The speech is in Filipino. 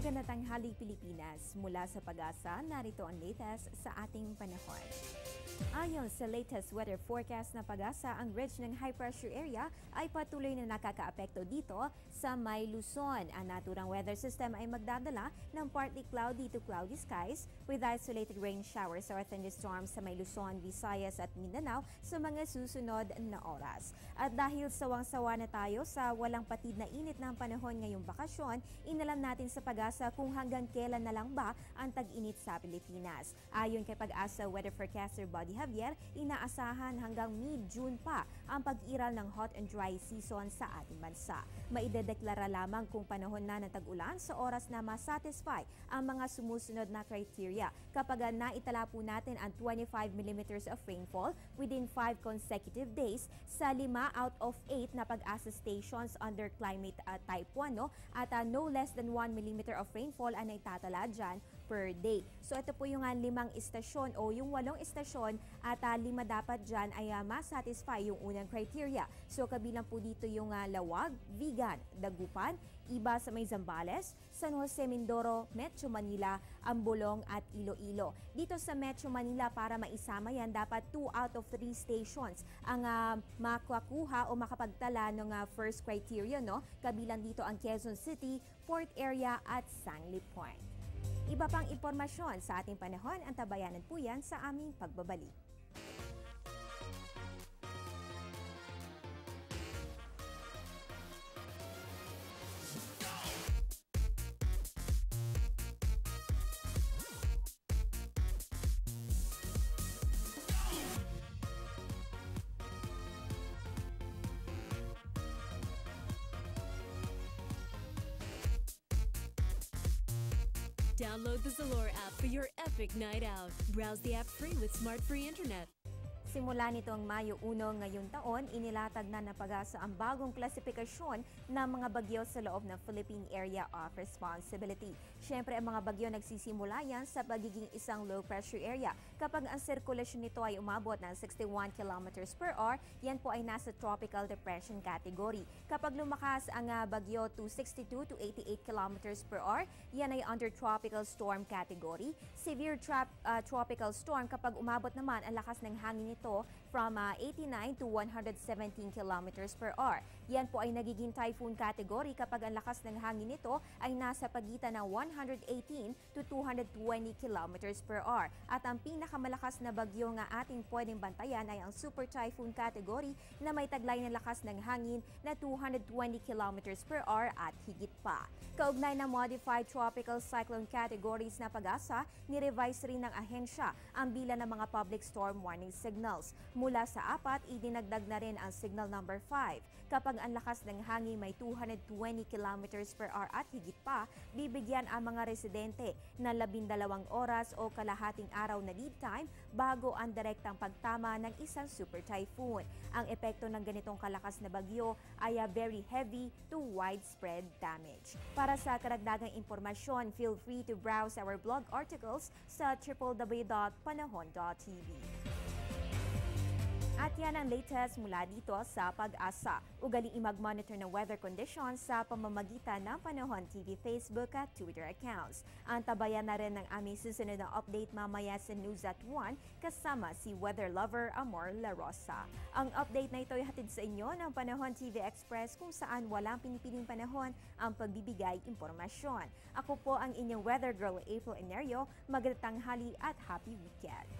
Magandang tanghali Pilipinas. Mula sa Pag-asa, narito ang latest sa ating panahon. Ayon sa latest weather forecast na Pag-asa, ang ridge ng high pressure area ay patuloy na nakakaapekto dito sa May Luzon. Ang naturang weather system ay magdadala ng partly cloudy to cloudy skies with isolated rain showers or thunderstorms sa May Luzon, Visayas at Mindanao sa mga susunod na oras. At dahil sawang-sawa na tayo sa walang patid na init ng panahon ngayong bakasyon, inalam natin sa Pag-asa kung hanggang kailan na lang ba ang tag-init sa Pilipinas. Ayon kay Pag-asa weather forecaster Buddy Javier, inaasahan hanggang mid-June pa ang pag-iral ng hot and dry season sa ating bansa. Maidedeklara lamang kung panahon na ng tag-ulan sa oras na masatisfy ang mga sumusunod na criteria kapag naitala po natin ang 25 millimeters of rainfall within 5 consecutive days sa 5 out of 8 na Pag-asa stations under climate type 1 at no less than 1 millimeter of rainfall ang naitatala dyan per day. So ito po yung 5 istasyon o yung 8 istasyon at 5 dapat dyan ay masatisfy yung unang criteria. So kabilang po dito yung Lawag, Vigan, Dagupan, Iba sa may Zambales, San Jose, Mindoro, Metro Manila, Ambolong at Iloilo. Dito sa Metro Manila, para maisama yan, dapat 2 out of 3 stations ang makakuha o makapagtala ng first criteria. Kabilang dito ang Quezon City, Port Area at Sangley Point. Iba pang impormasyon sa ating panahon, ang tabayanan po yan sa aming pagbabalik. Download the Zalora app for your epic night out. Browse the app free with smart free internet. Simula nitong Mayo 1 ngayong taon, inilatag na ng Pag-asa ang bagong klasifikasyon ng mga bagyo sa loob ng Philippine Area of Responsibility. Siyempre, ang mga bagyo nagsisimula yan sa pagiging isang low pressure area. Kapag ang sirkulasyon nito ay umabot ng 61 kilometers per hour, yan po ay nasa tropical depression category. Kapag lumakas ang bagyo to 62 to 88 kilometers per hour, yan ay under tropical storm category. Severe tropical storm kapag umabot naman ang lakas ng hangin nito from 89 to 117 kilometers per hour. Yan po ay nagiging typhoon category kapag ang lakas ng hangin nito ay nasa pagitan ng 118 to 220 kilometers per hour. At ang pinakamalakas na bagyo nga ating pwedeng bantayan ay ang super typhoon category na may taglay na lakas ng hangin na 220 kilometers per hour at higit pa. Kaugnay ng modified tropical cyclone categories na Pag-asa, ni-revise rin ng ahensya ang bilang ng mga public storm warning signals. Mula sa 4, idinagdag na rin ang signal number 5. Kapag ang lakas ng hangin may 220 kilometers per hour at higit pa, bibigyan ang mga residente ng 12 oras o kalahating araw na lead time bago ang direktang pagtama ng isang super typhoon. Ang epekto ng ganitong kalakas na bagyo ay very heavy to widespread damage. Para sa karagdagang impormasyon, feel free to browse our blog articles sa www.panahon.tv. At yan ang latest mula dito sa Pag-asa. Ugaling mag-monitor ng weather conditions sa pamamagitan ng Panahon TV Facebook at Twitter accounts. Ang tabayan na rin ng aming susunod na update mamaya sa News at 1 kasama si weather lover Amor La Rosa. Ang update na ito ay hatid sa inyo ng Panahon TV Express kung saan walang pinipiling panahon ang pagbibigay impormasyon. Ako po ang inyong weather girl April Enerio. Magandang tanghali at happy weekend.